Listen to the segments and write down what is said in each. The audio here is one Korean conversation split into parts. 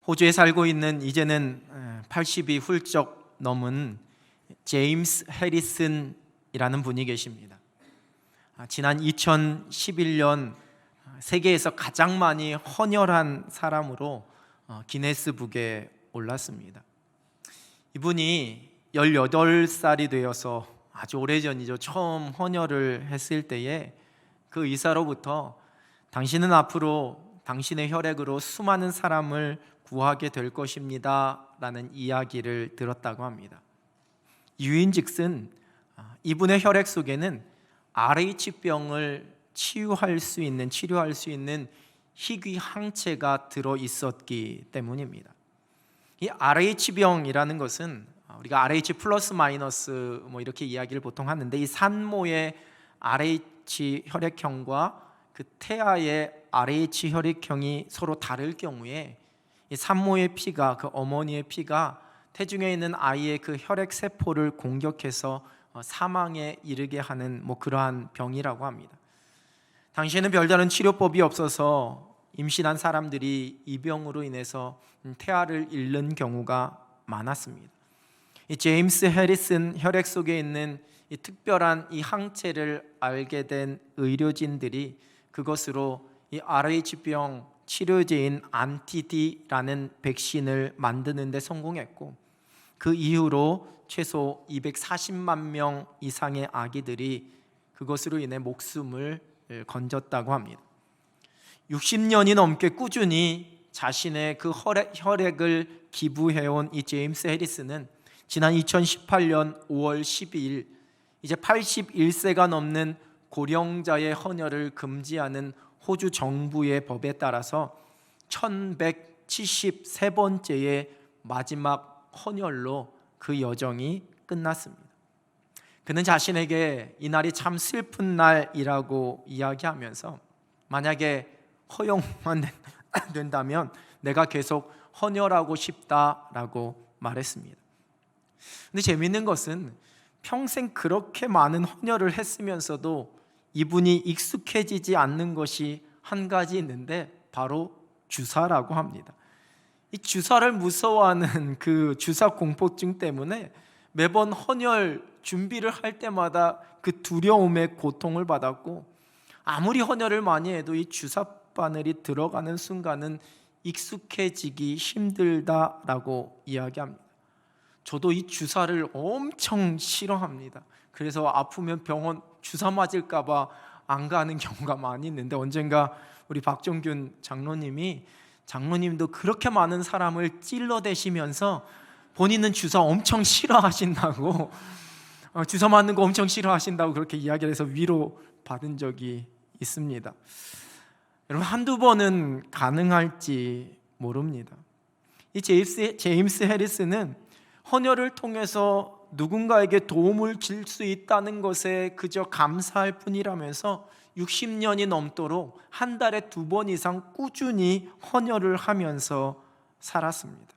호주에 살고 있는 이제는 80이 훌쩍 넘은 제임스 해리슨이라는 분이 계십니다. 지난 2011년 세계에서 가장 많이 헌혈한 사람으로 기네스북에 올랐습니다. 이분이 18살이 되어서 아주 오래전이죠. 처음 헌혈을 했을 때에 그 의사로부터 당신은 앞으로 당신의 혈액으로 수많은 사람을 구하게 될 것입니다 라는 이야기를 들었다고 합니다. 이유인즉슨 이분의 혈액 속에는 RH병을 치료할 수 있는 희귀 항체가 들어 있었기 때문입니다. 이 RH병이라는 것은 우리가 RH 플러스 마이너스 이렇게 이야기를 보통 하는데, 이 산모의 RH 혈액형과 그 태아의 RH 혈액형이 서로 다를 경우에 이 산모의 피가, 그 어머니의 피가 태중에 있는 아이의 그 혈액 세포를 공격해서 사망에 이르게 하는 그러한 병이라고 합니다. 당시에는 별다른 치료법이 없어서 임신한 사람들이 이 병으로 인해서 태아를 잃는 경우가 많았습니다. 이 제임스 해리슨 혈액 속에 있는 이 특별한 이 항체를 알게 된 의료진들이 그것으로 이 RH병 치료제인 안티디라는 백신을 만드는 데 성공했고, 그 이후로 최소 240만 명 이상의 아기들이 그것으로 인해 목숨을 건졌다고 합니다. 60년이 넘게 꾸준히 자신의 그 혈액을 기부해온 이 제임스 해리슨은 지난 2018년 5월 12일 이제 81세가 넘는 고령자의 헌혈을 금지하는 호주 정부의 법에 따라서 1173번째의 마지막 헌혈로 그 여정이 끝났습니다. 그는 자신에게 이날이 참 슬픈 날이라고 이야기하면서 만약에 허용만 된다면 내가 계속 헌혈하고 싶다라고 말했습니다. 근데 재미있는 것은 평생 그렇게 많은 헌혈을 했으면서도 이분이 익숙해지지 않는 것이 한 가지 있는데, 바로 주사라고 합니다. 이 주사를 무서워하는 그 주사 공포증 때문에 매번 헌혈 준비를 할 때마다 그 두려움의 고통을 받았고, 아무리 헌혈을 많이 해도 이 주사 바늘이 들어가는 순간은 익숙해지기 힘들다라고 이야기합니다. 저도 이 주사를 엄청 싫어합니다. 그래서 아프면 병원 주사 맞을까 봐 안 가는 경우가 많이 있는데, 언젠가 우리 박종균 장로님도 그렇게 많은 사람을 찔러대시면서 본인은 주사 엄청 싫어하신다고 주사 맞는 거 엄청 싫어하신다고 그렇게 이야기를 해서 위로 받은 적이 있습니다. 여러분, 한두 번은 가능할지 모릅니다. 이 제임스 해리슨은 헌혈을 통해서 누군가에게 도움을 줄 수 있다는 것에 그저 감사할 뿐이라면서 60년이 넘도록 한 달에 2번 이상 꾸준히 헌혈을 하면서 살았습니다.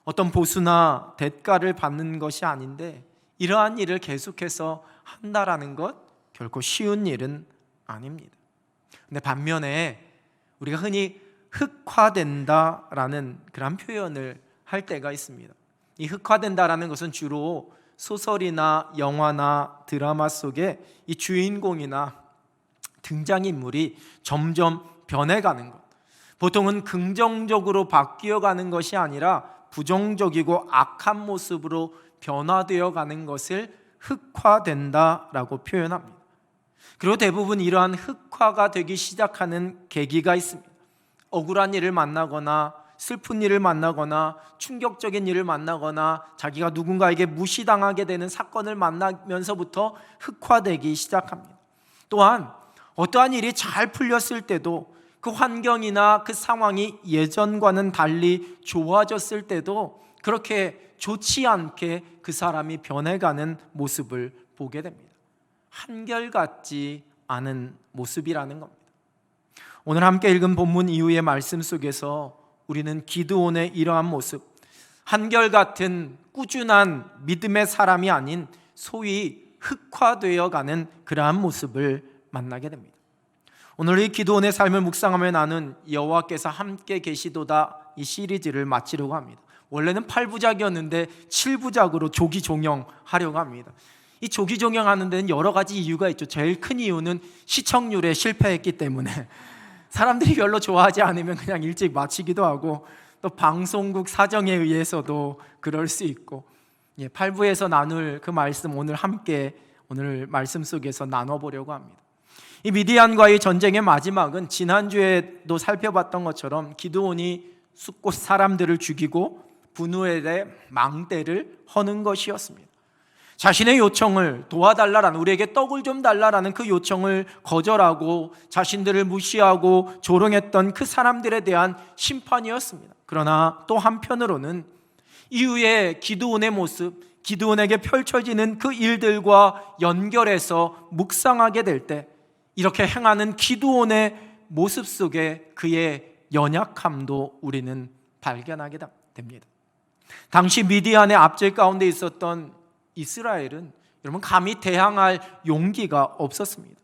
어떤 보수나 대가를 받는 것이 아닌데, 이러한 일을 계속해서 한다라는 것 결코 쉬운 일은 아닙니다. 근데 반면에 우리가 흔히 흑화된다라는 그런 표현을 할 때가 있습니다. 이 흑화된다라는 것은 주로 소설이나 영화나 드라마 속에 이 주인공이나 등장인물이 점점 변해가는 것, 보통은 긍정적으로 바뀌어가는 것이 아니라 부정적이고 악한 모습으로 변화되어 가는 것을 흑화된다라고 표현합니다. 그리고 대부분 이러한 흑화가 되기 시작하는 계기가 있습니다. 억울한 일을 만나거나 슬픈 일을 만나거나 충격적인 일을 만나거나 자기가 누군가에게 무시당하게 되는 사건을 만나면서부터 흑화되기 시작합니다. 또한 어떠한 일이 잘 풀렸을 때도, 그 환경이나 그 상황이 예전과는 달리 좋아졌을 때도 그렇게 좋지 않게 그 사람이 변해가는 모습을 보게 됩니다. 한결같지 않은 모습이라는 겁니다. 오늘 함께 읽은 본문 이후의 말씀 속에서 우리는 기드온의 이러한 모습, 한결같은 꾸준한 믿음의 사람이 아닌 소위 흑화되어가는 그러한 모습을 만나게 됩니다. 오늘 이 기드온의 삶을 묵상하며 나는 여호와께서 함께 계시도다 이 시리즈를 마치려고 합니다. 원래는 8부작이었는데 7부작으로 조기 종영하려고 합니다. 이 조기 종영하는 데는 여러 가지 이유가 있죠. 제일 큰 이유는 시청률에 실패했기 때문에 사람들이 별로 좋아하지 않으면 그냥 일찍 마치기도 하고, 또 방송국 사정에 의해서도 그럴 수 있고, 8부에서 나눌 그 말씀 오늘 함께 오늘 말씀 속에서 나눠보려고 합니다. 이 미디안과의 전쟁의 마지막은 지난주에도 살펴봤던 것처럼 기드온이 숫곳 사람들을 죽이고 분우엘의 망대를 허는 것이었습니다. 자신의 요청을 도와달라라는, 우리에게 떡을 좀 달라라는 그 요청을 거절하고 자신들을 무시하고 조롱했던 그 사람들에 대한 심판이었습니다. 그러나 또 한편으로는 이후에 기드온의 모습, 기드온에게 펼쳐지는 그 일들과 연결해서 묵상하게 될 때 이렇게 행하는 기드온의 모습 속에 그의 연약함도 우리는 발견하게 됩니다. 당시 미디안의 압제 가운데 있었던 이스라엘은 여러분 감히 대항할 용기가 없었습니다.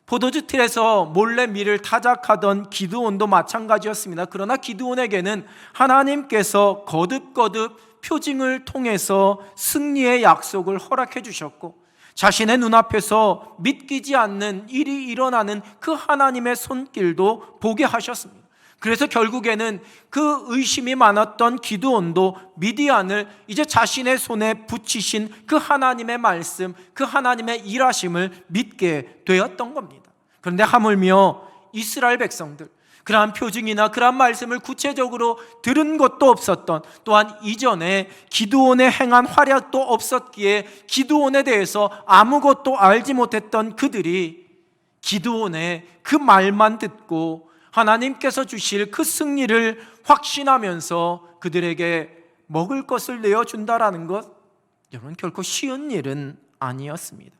포도주 틀에서 몰래 밀을 타작하던 기드온도 마찬가지였습니다. 그러나 기드온에게는 하나님께서 거듭거듭 표징을 통해서 승리의 약속을 허락해 주셨고, 자신의 눈앞에서 믿기지 않는 일이 일어나는 그 하나님의 손길도 보게 하셨습니다. 그래서 결국에는 그 의심이 많았던 기드온도 미디안을 이제 자신의 손에 붙이신 그 하나님의 말씀, 그 하나님의 일하심을 믿게 되었던 겁니다. 그런데 하물며 이스라엘 백성들, 그러한 표징이나 그러한 말씀을 구체적으로 들은 것도 없었던, 또한 이전에 기드온의 행한 활약도 없었기에 기드온에 대해서 아무것도 알지 못했던 그들이 기드온의 그 말만 듣고 하나님께서 주실 그 승리를 확신하면서 그들에게 먹을 것을 내어준다라는 것, 여러분 결코 쉬운 일은 아니었습니다.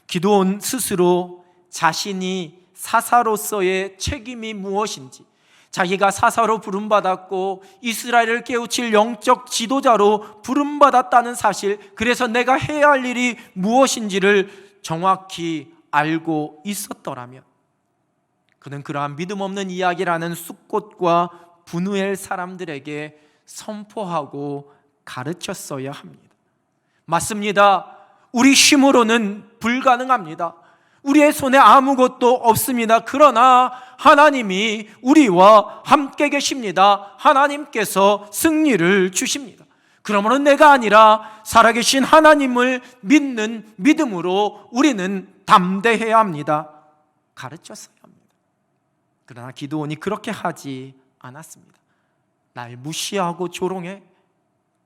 기드온 스스로 자신이 사사로서의 책임이 무엇인지, 자기가 사사로 부름받았고 이스라엘을 깨우칠 영적 지도자로 부름받았다는 사실, 그래서 내가 해야 할 일이 무엇인지를 정확히 알고 있었더라면 그는 그러한 믿음 없는 이야기라는 숫곳과 분우엘 사람들에게 선포하고 가르쳤어야 합니다. 맞습니다. 우리 힘으로는 불가능합니다. 우리의 손에 아무것도 없습니다. 그러나 하나님이 우리와 함께 계십니다. 하나님께서 승리를 주십니다. 그러므로 내가 아니라 살아계신 하나님을 믿는 믿음으로 우리는 담대해야 합니다. 가르쳤어야 합니다. 그러나 기드온이 그렇게 하지 않았습니다. 날 무시하고 조롱해?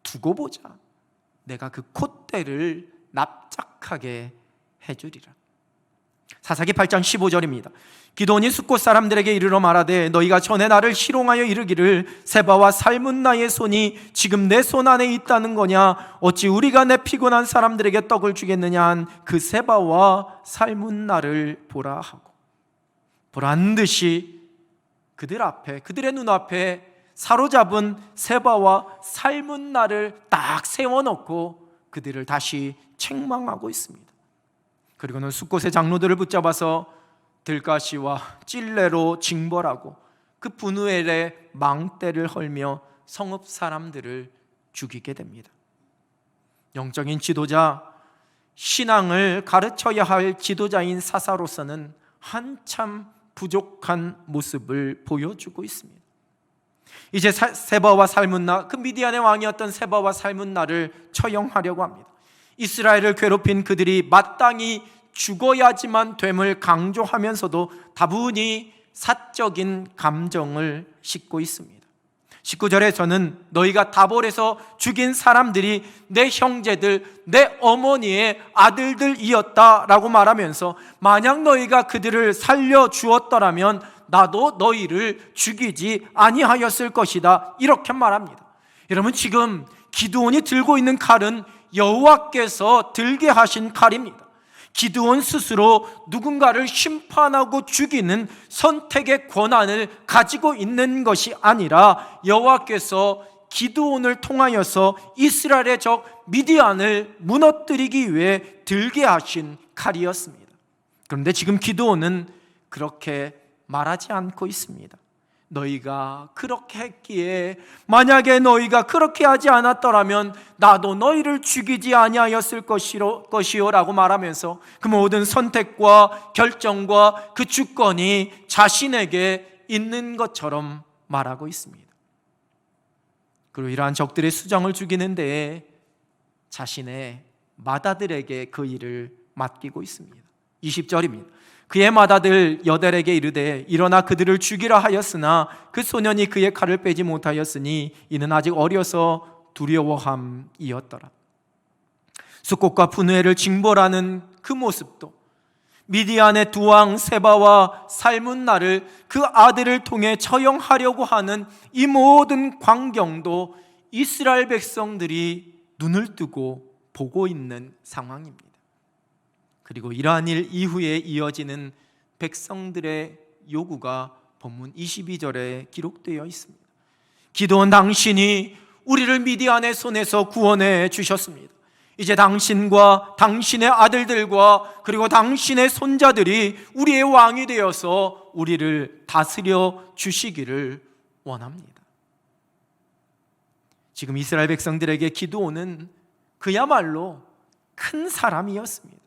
두고 보자. 내가 그 콧대를 납작하게 해주리라. 사사기 8장 15절입니다. 기드온이 숫곳 사람들에게 이르러 말하되 너희가 전에 나를 희롱하여 이르기를 세바와 살문나의 손이 지금 내 손 안에 있다는 거냐? 어찌 우리가 내 피곤한 사람들에게 떡을 주겠느냐 한 그 세바와 살문나를 보라 하고, 보란 듯이 그들 앞에, 그들의 눈앞에 사로잡은 세바와 살문나를 딱 세워놓고 그들을 다시 책망하고 있습니다. 그리고는 숫곳의 장로들을 붙잡아서 들가시와 찔레로 징벌하고 그 분우엘의 망대를 헐며 성읍 사람들을 죽이게 됩니다. 영적인 지도자, 신앙을 가르쳐야 할 지도자인 사사로서는 한참 부족한 모습을 보여주고 있습니다. 이제 세바와 살문나, 그 미디안의 왕이었던 세바와 살문나를 처형하려고 합니다. 이스라엘을 괴롭힌 그들이 마땅히 죽어야지만 됨을 강조하면서도 다분히 사적인 감정을 싣고 있습니다. 19절에서는 너희가 다볼에서 죽인 사람들이 내 형제들, 내 어머니의 아들들이었다라고 말하면서 만약 너희가 그들을 살려주었더라면 나도 너희를 죽이지 아니하였을 것이다, 이렇게 말합니다. 여러분, 지금 기드온이 들고 있는 칼은 여호와께서 들게 하신 칼입니다. 기드온 스스로 누군가를 심판하고 죽이는 선택의 권한을 가지고 있는 것이 아니라 여호와께서 기드온을 통하여서 이스라엘의 적 미디안을 무너뜨리기 위해 들게 하신 칼이었습니다. 그런데 지금 기드온은 그렇게 말하지 않고 있습니다. 너희가 그렇게 했기에 만약에 너희가 그렇게 하지 않았더라면 나도 너희를 죽이지 아니하였을 것이요 라고 말하면서 그 모든 선택과 결정과 그 주권이 자신에게 있는 것처럼 말하고 있습니다. 그리고 이러한 적들의 수장을 죽이는 데에 자신의 맏아들에게 그 일을 맡기고 있습니다. 20절입니다. 그의 맏아들 여델에게 이르되 일어나 그들을 죽이라 하였으나 그 소년이 그의 칼을 빼지 못하였으니 이는 아직 어려서 두려워함이었더라. 숫꽃과 분회를 징벌하는 그 모습도, 미디안의 두 왕 세바와 살문나를 그 아들을 통해 처형하려고 하는 이 모든 광경도 이스라엘 백성들이 눈을 뜨고 보고 있는 상황입니다. 그리고 이러한 일 이후에 이어지는 백성들의 요구가 본문 22절에 기록되어 있습니다. 기도원 당신이 우리를 미디안의 손에서 구원해 주셨습니다. 이제 당신과 당신의 아들들과 그리고 당신의 손자들이 우리의 왕이 되어서 우리를 다스려 주시기를 원합니다. 지금 이스라엘 백성들에게 기드온은 그야말로 큰 사람이었습니다.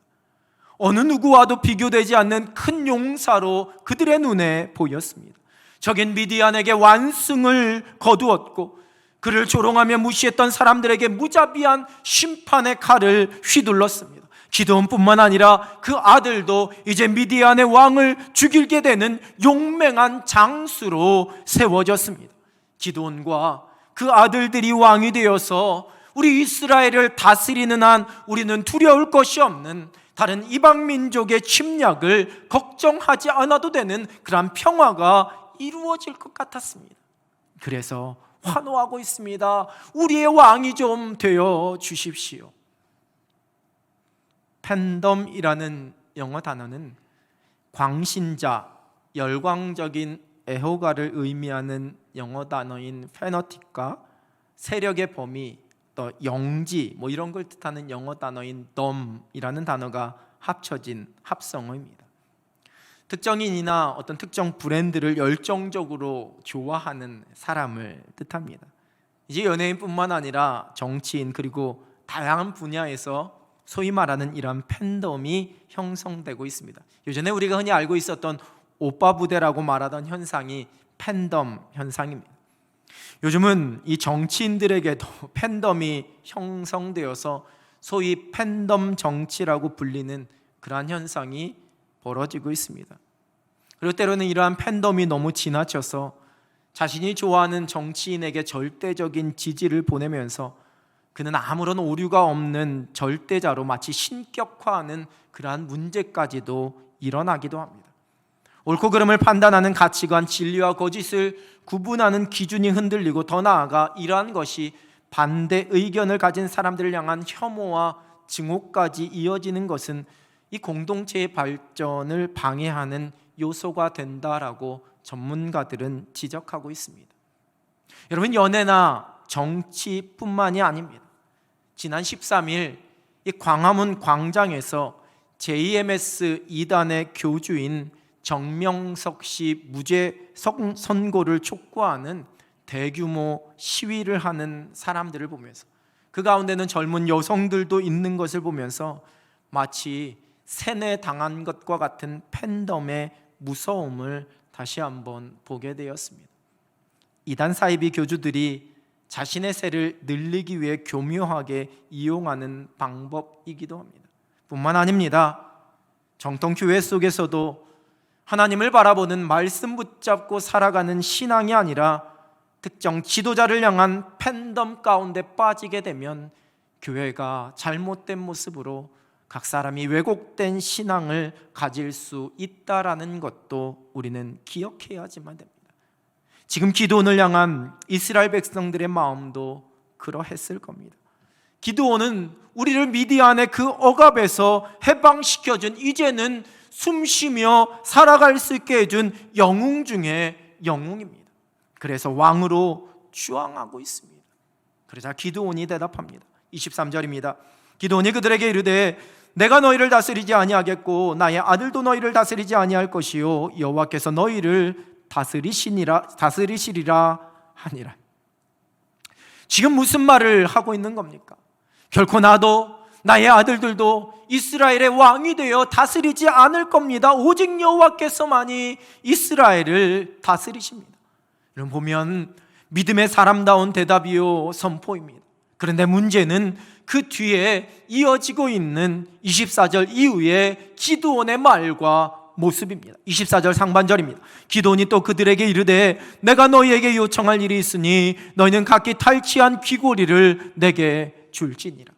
어느 누구와도 비교되지 않는 큰 용사로 그들의 눈에 보였습니다. 적인 미디안에게 완승을 거두었고 그를 조롱하며 무시했던 사람들에게 무자비한 심판의 칼을 휘둘렀습니다. 기드온뿐만 아니라 그 아들도 이제 미디안의 왕을 죽이게 되는 용맹한 장수로 세워졌습니다. 기드온과 그 아들들이 왕이 되어서 우리 이스라엘을 다스리는 한 우리는 두려울 것이 없는, 다른 이방 민족의 침략을 걱정하지 않아도 되는 그러한 평화가 이루어질 것 같았습니다. 그래서 환호하고 있습니다. 우리의 왕이 좀 되어 주십시오. 팬덤이라는 영어 단어는 광신자, 열광적인 애호가를 의미하는 영어 단어인 페너틱과 세력의 범위, 또 영지 이런 걸 뜻하는 영어 단어인 덤이라는 단어가 합쳐진 합성어입니다. 특정인이나 어떤 특정 브랜드를 열정적으로 좋아하는 사람을 뜻합니다. 이제 연예인뿐만 아니라 정치인 그리고 다양한 분야에서 소위 말하는 이러한 팬덤이 형성되고 있습니다. 예전에 우리가 흔히 알고 있었던 오빠 부대라고 말하던 현상이 팬덤 현상입니다. 요즘은 이 정치인들에게도 팬덤이 형성되어서 소위 팬덤 정치라고 불리는 그러한 현상이 벌어지고 있습니다. 그리고 때로는 이러한 팬덤이 너무 지나쳐서 자신이 좋아하는 정치인에게 절대적인 지지를 보내면서 그는 아무런 오류가 없는 절대자로 마치 신격화하는 그러한 문제까지도 일어나기도 합니다. 옳고 그름을 판단하는 가치관, 진리와 거짓을 구분하는 기준이 흔들리고 더 나아가 이러한 것이 반대 의견을 가진 사람들을 향한 혐오와 증오까지 이어지는 것은 이 공동체의 발전을 방해하는 요소가 된다라고 전문가들은 지적하고 있습니다. 여러분, 연예나 정치뿐만이 아닙니다. 지난 13일 이 광화문 광장에서 JMS 2단의 교주인 정명석 씨 무죄 선고를 촉구하는 대규모 시위를 하는 사람들을 보면서, 그 가운데는 젊은 여성들도 있는 것을 보면서 마치 세뇌당한 것과 같은 팬덤의 무서움을 다시 한번 보게 되었습니다. 이단 사이비 교주들이 자신의 세를 늘리기 위해 교묘하게 이용하는 방법이기도 합니다. 뿐만 아닙니다. 정통 교회 속에서도 하나님을 바라보는 말씀 붙잡고 살아가는 신앙이 아니라 특정 지도자를 향한 팬덤 가운데 빠지게 되면 교회가 잘못된 모습으로 각 사람이 왜곡된 신앙을 가질 수 있다라는 것도 우리는 기억해야지만 됩니다. 지금 기드온을 향한 이스라엘 백성들의 마음도 그러했을 겁니다. 기드온은 우리를 미디안의 그 억압에서 해방시켜준, 이제는 숨쉬며 살아갈 수 있게 해준 영웅 중에 영웅입니다. 그래서 왕으로 주왕하고 있습니다. 그러자 기드온이 대답합니다. 23절입니다. 기드온이 그들에게 이르되 내가 너희를 다스리지 아니하겠고 나의 아들도 너희를 다스리지 아니할 것이요 여호와께서 너희를 다스리시리라 하니라. 지금 무슨 말을 하고 있는 겁니까? 결코 나도 나의 아들들도 이스라엘의 왕이 되어 다스리지 않을 겁니다. 오직 여호와께서만이 이스라엘을 다스리십니다. 이런 보면 믿음의 사람다운 대답이요 선포입니다. 그런데 문제는 그 뒤에 이어지고 있는 24절 이후의 기드온의 말과 모습입니다. 24절 상반절입니다. 기드온이 또 그들에게 이르되 내가 너희에게 요청할 일이 있으니 너희는 각기 탈취한 귀고리를 내게 줄지니라.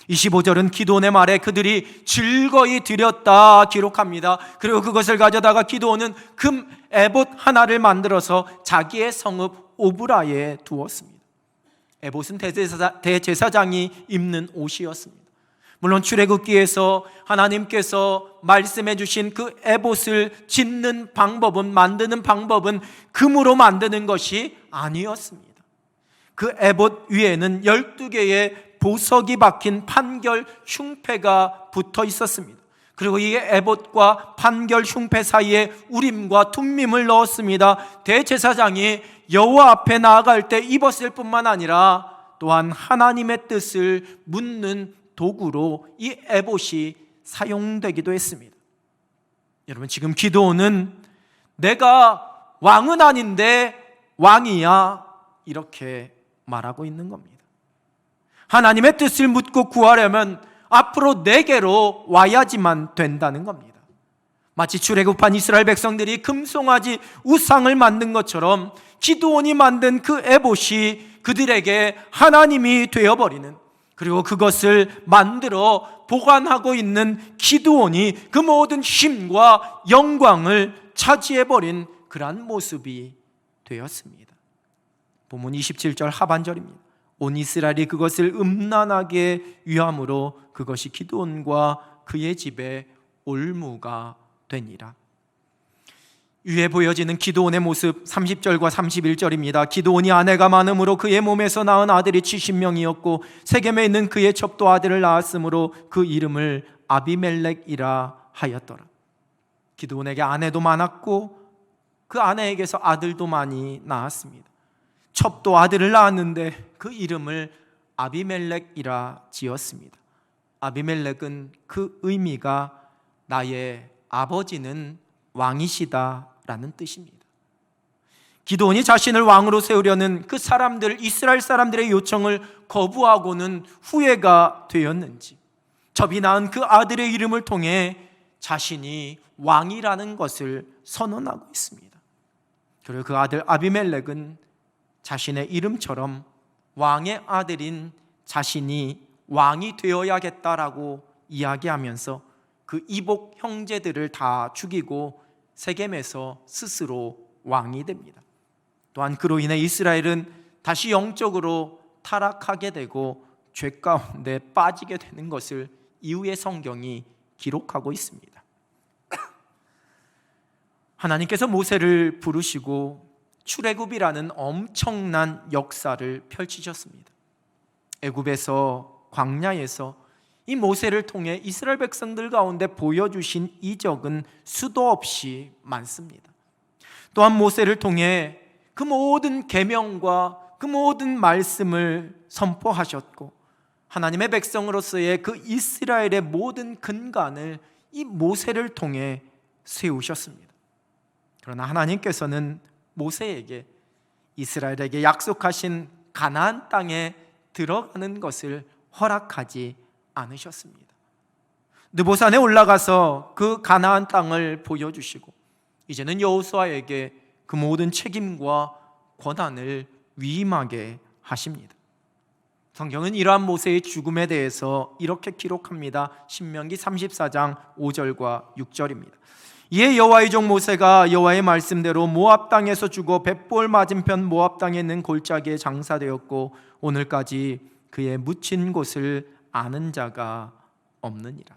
25절은 기드온의 말에 그들이 즐거이 드렸다 기록합니다. 그리고 그것을 가져다가 기드온은 금 에봇 하나를 만들어서 자기의 성읍 오브라에 두었습니다. 에봇은 대제사장이 입는 옷이었습니다. 물론 출애굽기에서 하나님께서 말씀해 주신 그 에봇을 짓는 방법은, 만드는 방법은 금으로 만드는 것이 아니었습니다. 그 에봇 위에는 12개의 보석이 박힌 판결 흉패가 붙어 있었습니다. 그리고 이 에봇과 판결 흉패 사이에 우림과 툼밈을 넣었습니다. 대제사장이 여호와 앞에 나아갈 때 입었을 뿐만 아니라 또한 하나님의 뜻을 묻는 도구로 이 에봇이 사용되기도 했습니다. 여러분, 지금 기드온은 내가 왕은 아닌데 왕이야 이렇게 말하고 있는 겁니다. 하나님의 뜻을 묻고 구하려면 앞으로 내게로 와야지만 된다는 겁니다. 마치 출애굽한 이스라엘 백성들이 금송아지 우상을 만든 것처럼 기드온이 만든 그 에봇이 그들에게 하나님이 되어버리는, 그리고 그것을 만들어 보관하고 있는 기드온이 그 모든 힘과 영광을 차지해버린 그러한 모습이 되었습니다. 본문 27절 하반절입니다. 온 이스라엘이 그것을 음란하게 위함으로 그것이 기드온과 그의 집에 올무가 되니라. 위에 보여지는 기드온의 모습 30절과 31절입니다. 기드온이 아내가 많음으로 그의 몸에서 낳은 아들이 70명이었고 세겜에 있는 그의 첩도 아들을 낳았으므로 그 이름을 아비멜렉이라 하였더라. 기드온에게 아내도 많았고 그 아내에게서 아들도 많이 낳았습니다. 첩도 아들을 낳았는데 그 이름을 아비멜렉이라 지었습니다. 아비멜렉은 그 의미가 나의 아버지는 왕이시다라는 뜻입니다. 기드온이 자신을 왕으로 세우려는 그 사람들, 이스라엘 사람들의 요청을 거부하고는 후회가 되었는지 첩이 낳은 그 아들의 이름을 통해 자신이 왕이라는 것을 선언하고 있습니다. 그리고 그 아들 아비멜렉은 자신의 이름처럼 왕의 아들인 자신이 왕이 되어야겠다라고 이야기하면서 그 이복 형제들을 다 죽이고 세겜에서 스스로 왕이 됩니다. 또한 그로 인해 이스라엘은 다시 영적으로 타락하게 되고 죄 가운데 빠지게 되는 것을 이후의 성경이 기록하고 있습니다. 하나님께서 모세를 부르시고 출애굽이라는 엄청난 역사를 펼치셨습니다. 애굽에서, 광야에서 이 모세를 통해 이스라엘 백성들 가운데 보여주신 이적은 수도 없이 많습니다. 또한 모세를 통해 그 모든 계명과 그 모든 말씀을 선포하셨고 하나님의 백성으로서의 그 이스라엘의 모든 근간을 이 모세를 통해 세우셨습니다. 그러나 하나님께서는 모세에게 이스라엘에게 약속하신 가나안 땅에 들어가는 것을 허락하지 않으셨습니다. 느보산에 올라가서 그 가나안 땅을 보여주시고 이제는 여호수아에게 그 모든 책임과 권한을 위임하게 하십니다. 성경은 이러한 모세의 죽음에 대해서 이렇게 기록합니다. 신명기 34장 5절과 6절입니다. 이에 여호와의 종 모세가 여호와의 말씀대로 모압 땅에서 죽어 벳볼 맞은편 모압 땅에 있는 골짜기에 장사되었고 오늘까지 그의 묻힌 곳을 아는 자가 없느니라.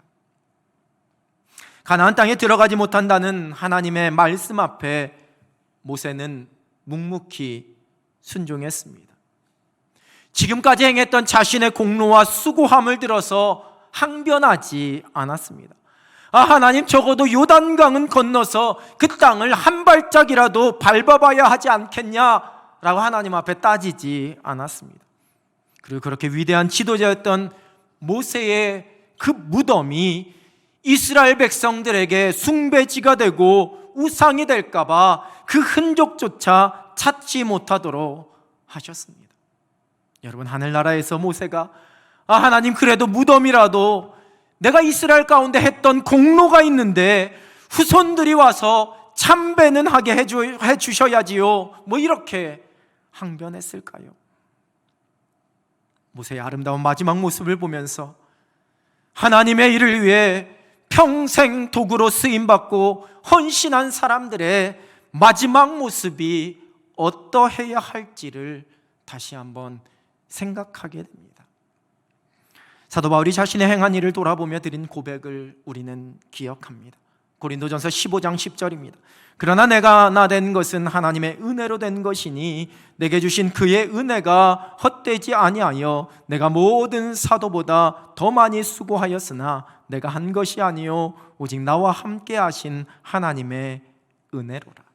가나안 땅에 들어가지 못한다는 하나님의 말씀 앞에 모세는 묵묵히 순종했습니다. 지금까지 행했던 자신의 공로와 수고함을 들어서 항변하지 않았습니다. 하나님, 적어도 요단강은 건너서 그 땅을 한 발짝이라도 밟아봐야 하지 않겠냐라고 하나님 앞에 따지지 않았습니다. 그리고 그렇게 위대한 지도자였던 모세의 그 무덤이 이스라엘 백성들에게 숭배지가 되고 우상이 될까봐 그 흔적조차 찾지 못하도록 하셨습니다. 여러분, 하늘나라에서 모세가 하나님, 그래도 무덤이라도 내가 이스라엘 가운데 했던 공로가 있는데 후손들이 와서 참배는 하게 해주셔야지요, 뭐 이렇게 항변했을까요? 모세의 아름다운 마지막 모습을 보면서 하나님의 일을 위해 평생 도구로 쓰임받고 헌신한 사람들의 마지막 모습이 어떠해야 할지를 다시 한번 생각하게 됩니다. 사도 바울이 자신의 행한 일을 돌아보며 드린 고백을 우리는 기억합니다. 고린도전서 15장 10절입니다. 그러나 내가 나 된 것은 하나님의 은혜로 된 것이니 내게 주신 그의 은혜가 헛되지 아니하여 내가 모든 사도보다 더 많이 수고하였으나 내가 한 것이 아니요 오직 나와 함께 하신 하나님의 은혜로라.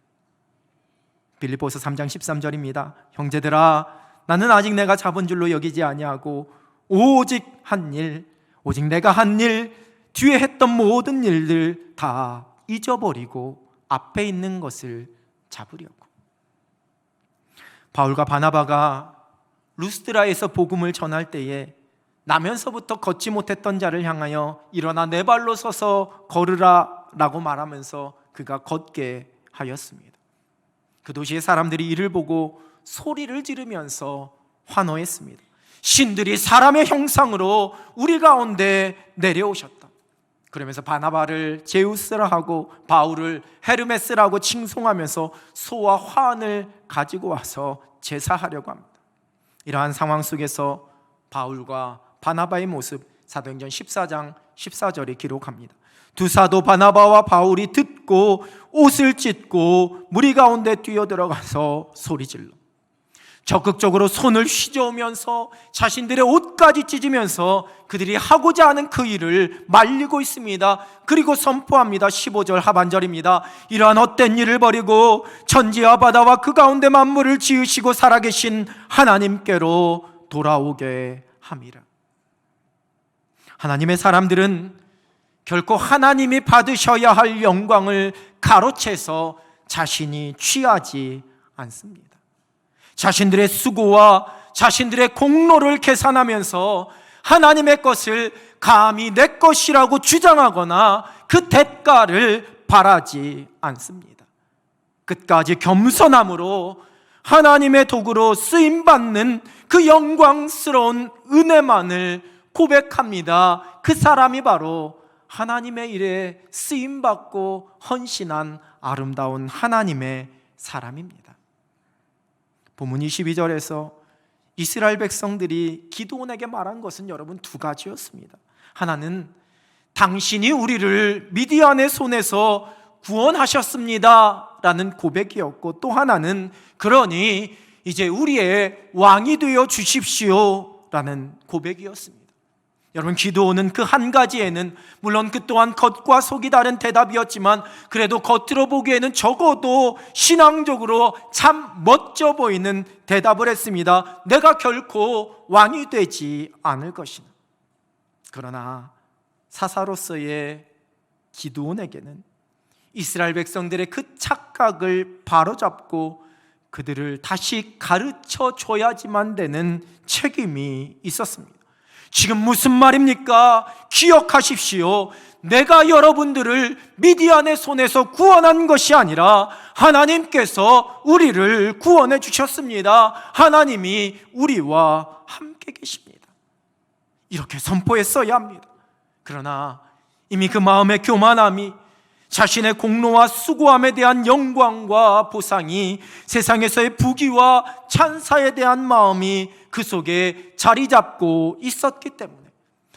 빌립보서 3장 13절입니다. 형제들아, 나는 아직 내가 잡은 줄로 여기지 아니하고 오직 한 일, 오직 내가 한 일, 뒤에 했던 모든 일들 다 잊어버리고 앞에 있는 것을 잡으려고. 바울과 바나바가 루스드라에서 복음을 전할 때에 나면서부터 걷지 못했던 자를 향하여 일어나 네 발로 서서 걸으라 라고 말하면서 그가 걷게 하였습니다. 그 도시의 사람들이 이를 보고 소리를 지르면서 환호했습니다. 신들이 사람의 형상으로 우리 가운데 내려오셨다. 그러면서 바나바를 제우스라 하고 바울을 헤르메스라고 칭송하면서 소와 화환을 가지고 와서 제사하려고 합니다. 이러한 상황 속에서 바울과 바나바의 모습, 사도행전 14장 14절에 기록합니다. 두 사도 바나바와 바울이 듣고 옷을 찢고 무리 가운데 뛰어들어가서 소리질러 적극적으로 손을 휘저으면서 자신들의 옷까지 찢으면서 그들이 하고자 하는 그 일을 말리고 있습니다. 그리고 선포합니다. 15절 하반절입니다. 이러한 헛된 일을 버리고 천지와 바다와 그 가운데 만물을 지으시고 살아계신 하나님께로 돌아오게 함이라. 하나님의 사람들은 결코 하나님이 받으셔야 할 영광을 가로채서 자신이 취하지 않습니다. 자신들의 수고와 자신들의 공로를 계산하면서 하나님의 것을 감히 내 것이라고 주장하거나 그 대가를 바라지 않습니다. 끝까지 겸손함으로 하나님의 도구로 쓰임받는 그 영광스러운 은혜만을 고백합니다. 그 사람이 바로 하나님의 일에 쓰임받고 헌신한 아름다운 하나님의 사람입니다. 본문 22절에서 이스라엘 백성들이 기드온에게 말한 것은 여러분 두 가지였습니다. 하나는 당신이 우리를 미디안의 손에서 구원하셨습니다 라는 고백이었고, 또 하나는 그러니 이제 우리의 왕이 되어 주십시오 라는 고백이었습니다. 여러분, 기드온은 그 한 가지에는 물론 그 또한 겉과 속이 다른 대답이었지만 그래도 겉으로 보기에는 적어도 신앙적으로 참 멋져 보이는 대답을 했습니다. 내가 결코 왕이 되지 않을 것이다. 그러나 사사로서의 기드온에게는 이스라엘 백성들의 그 착각을 바로잡고 그들을 다시 가르쳐 줘야지만 되는 책임이 있었습니다. 지금 무슨 말입니까? 기억하십시오. 내가 여러분들을 미디안의 손에서 구원한 것이 아니라 하나님께서 우리를 구원해 주셨습니다. 하나님이 우리와 함께 계십니다. 이렇게 선포했어야 합니다. 그러나 이미 그 마음의 교만함이, 자신의 공로와 수고함에 대한 영광과 보상이, 세상에서의 부귀와 찬사에 대한 마음이 그 속에 자리 잡고 있었기 때문에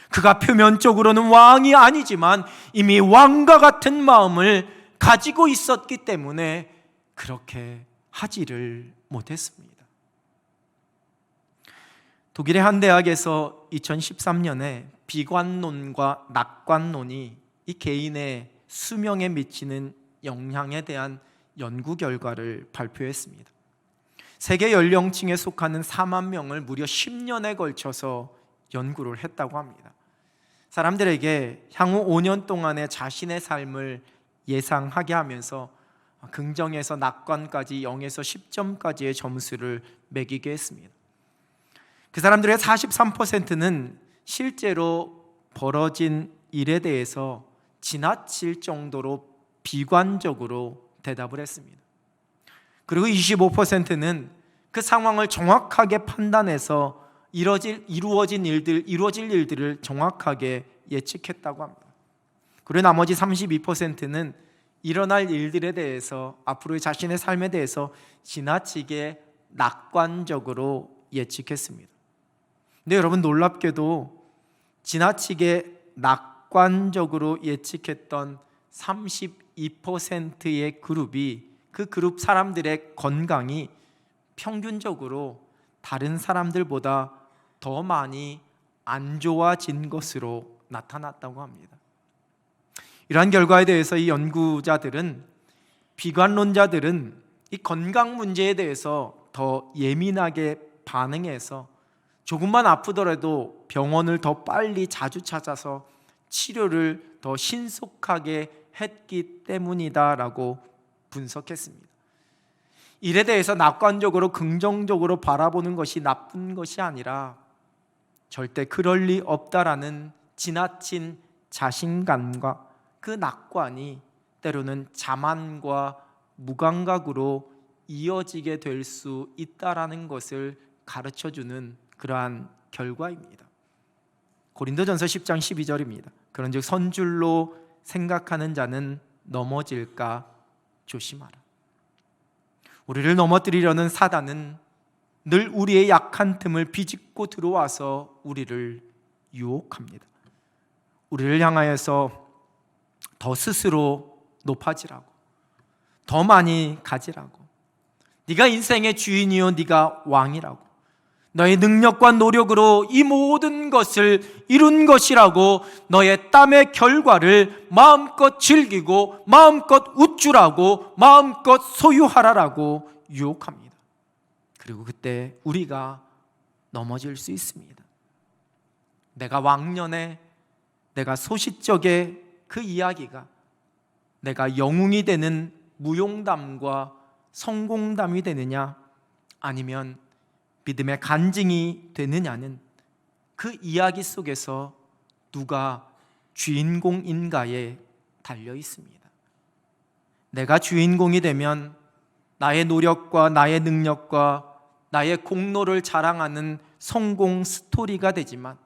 그가 표면적으로는 왕이 아니지만 이미 왕과 같은 마음을 가지고 있었기 때문에 그렇게 하지를 못했습니다. 독일의 한 대학에서 2013년에 비관론과 낙관론이 이 개인의 수명에 미치는 영향에 대한 연구 결과를 발표했습니다. 세계 연령층에 속하는 4만 명을 무려 10년에 걸쳐서 연구를 했다고 합니다. 사람들에게 향후 5년 동안의 자신의 삶을 예상하게 하면서 긍정에서 낙관까지 0에서 10점까지의 점수를 매기게 했습니다. 그 사람들의 43%는 실제로 벌어진 일에 대해서 지나칠 정도로 비관적으로 대답을 했습니다. 그리고 25%는 그 상황을 정확하게 판단해서 이루어질 일들을 정확하게 예측했다고 합니다. 그리고 나머지 32%는 일어날 일들에 대해서, 앞으로의 자신의 삶에 대해서 지나치게 낙관적으로 예측했습니다. 근데 여러분, 놀랍게도 지나치게 낙관적으로 예측했던 32%의 그룹이, 그 그룹 사람들의 건강이 평균적으로 다른 사람들보다 더 많이 안 좋아진 것으로 나타났다고 합니다. 이러한 결과에 대해서 이 연구자들은, 비관론자들은 이 건강 문제에 대해서 더 예민하게 반응해서 조금만 아프더라도 병원을 더 빨리 자주 찾아서 치료를 더 신속하게 했기 때문이다라고 분석했습니다. 일에 대해서 낙관적으로 긍정적으로 바라보는 것이 나쁜 것이 아니라 절대 그럴 리 없다라는 지나친 자신감과 그 낙관이 때로는 자만과 무감각으로 이어지게 될 수 있다라는 것을 가르쳐주는 그러한 결과입니다. 고린도전서 10장 12절입니다. 그런즉 선줄로 생각하는 자는 넘어질까 조심하라. 우리를 넘어뜨리려는 사단은 늘 우리의 약한 틈을 비집고 들어와서 우리를 유혹합니다. 우리를 향하여서 더 스스로 높아지라고, 더 많이 가지라고, 네가 인생의 주인이요 네가 왕이라고, 너의 능력과 노력으로 이 모든 것을 이룬 것이라고, 너의 땀의 결과를 마음껏 즐기고 마음껏 웃주라고, 마음껏 소유하라라고 유혹합니다. 그리고 그때 우리가 넘어질 수 있습니다. 내가 왕년에, 내가 소싯적에 그 이야기가 내가 영웅이 되는 무용담과 성공담이 되느냐, 아니면 믿음의 간증이 되느냐는 그 이야기 속에서 누가 주인공인가에 달려 있습니다. 내가 주인공이 되면 나의 노력과 나의 능력과 나의 공로를 자랑하는 성공 스토리가 되지만,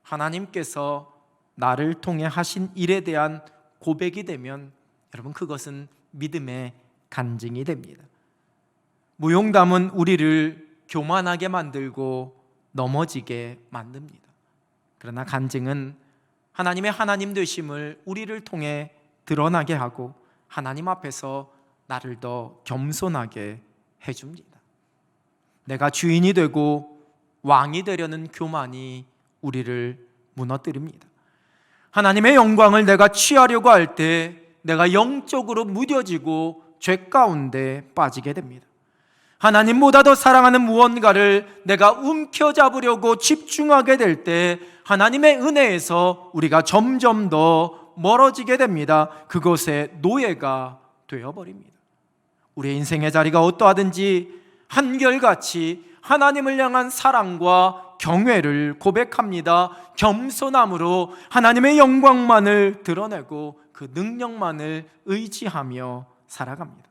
하나님께서 나를 통해 하신 일에 대한 고백이 되면 여러분, 그것은 믿음의 간증이 됩니다. 무용담은 우리를 교만하게 만들고 넘어지게 만듭니다. 그러나 간증은 하나님의 하나님 되심을 우리를 통해 드러나게 하고 하나님 앞에서 나를 더 겸손하게 해줍니다. 내가 주인이 되고 왕이 되려는 교만이 우리를 무너뜨립니다. 하나님의 영광을 내가 취하려고 할 때 내가 영적으로 무뎌지고 죄 가운데 빠지게 됩니다. 하나님보다 더 사랑하는 무언가를 내가 움켜잡으려고 집중하게 될 때 하나님의 은혜에서 우리가 점점 더 멀어지게 됩니다. 그것의 노예가 되어버립니다. 우리의 인생의 자리가 어떠하든지 한결같이 하나님을 향한 사랑과 경외를 고백합니다. 겸손함으로 하나님의 영광만을 드러내고 그 능력만을 의지하며 살아갑니다.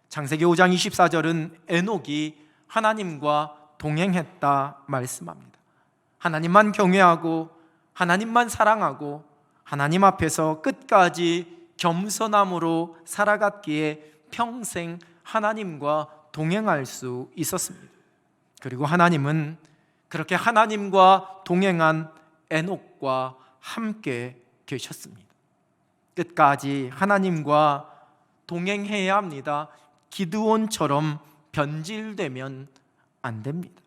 창세기 5장 24절은 에녹이 하나님과 동행했다 말씀합니다. 하나님만 경외하고 하나님만 사랑하고 하나님 앞에서 끝까지 겸손함으로 살아갔기에 평생 하나님과 동행할 수 있었습니다. 그리고 하나님은 그렇게 하나님과 동행한 에녹과 함께 계셨습니다. 끝까지 하나님과 동행해야 합니다. 기드온처럼 변질되면 안 됩니다.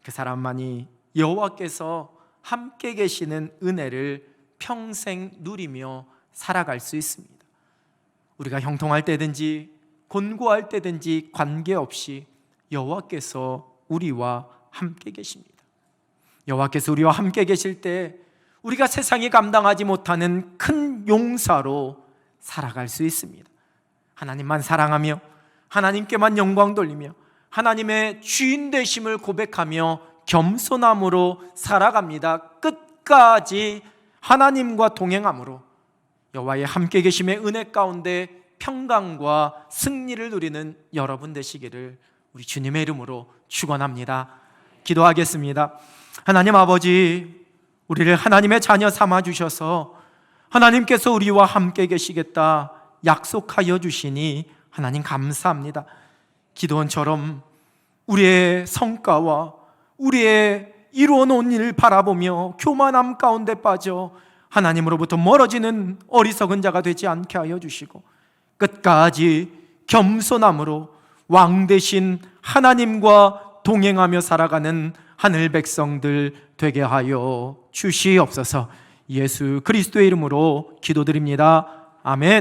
그 사람만이 여호와께서 함께 계시는 은혜를 평생 누리며 살아갈 수 있습니다. 우리가 형통할 때든지 곤고할 때든지 관계없이 여호와께서 우리와 함께 계십니다. 여호와께서 우리와 함께 계실 때 우리가 세상이 감당하지 못하는 큰 용사로 살아갈 수 있습니다. 하나님만 사랑하며 하나님께만 영광 돌리며 하나님의 주인 되심을 고백하며 겸손함으로 살아갑니다. 끝까지 하나님과 동행함으로 여호와의 함께 계심의 은혜 가운데 평강과 승리를 누리는 여러분 되시기를 우리 주님의 이름으로 축원합니다. 기도하겠습니다. 하나님 아버지, 우리를 하나님의 자녀 삼아 주셔서 하나님께서 우리와 함께 계시겠다 약속하여 주시니 하나님 감사합니다. 기도원처럼 우리의 성과와 우리의 이루어 놓은 일을 바라보며 교만함 가운데 빠져 하나님으로부터 멀어지는 어리석은 자가 되지 않게 하여 주시고 끝까지 겸손함으로 왕 되신 하나님과 동행하며 살아가는 하늘 백성들 되게 하여 주시옵소서. 예수 그리스도의 이름으로 기도드립니다. 아멘.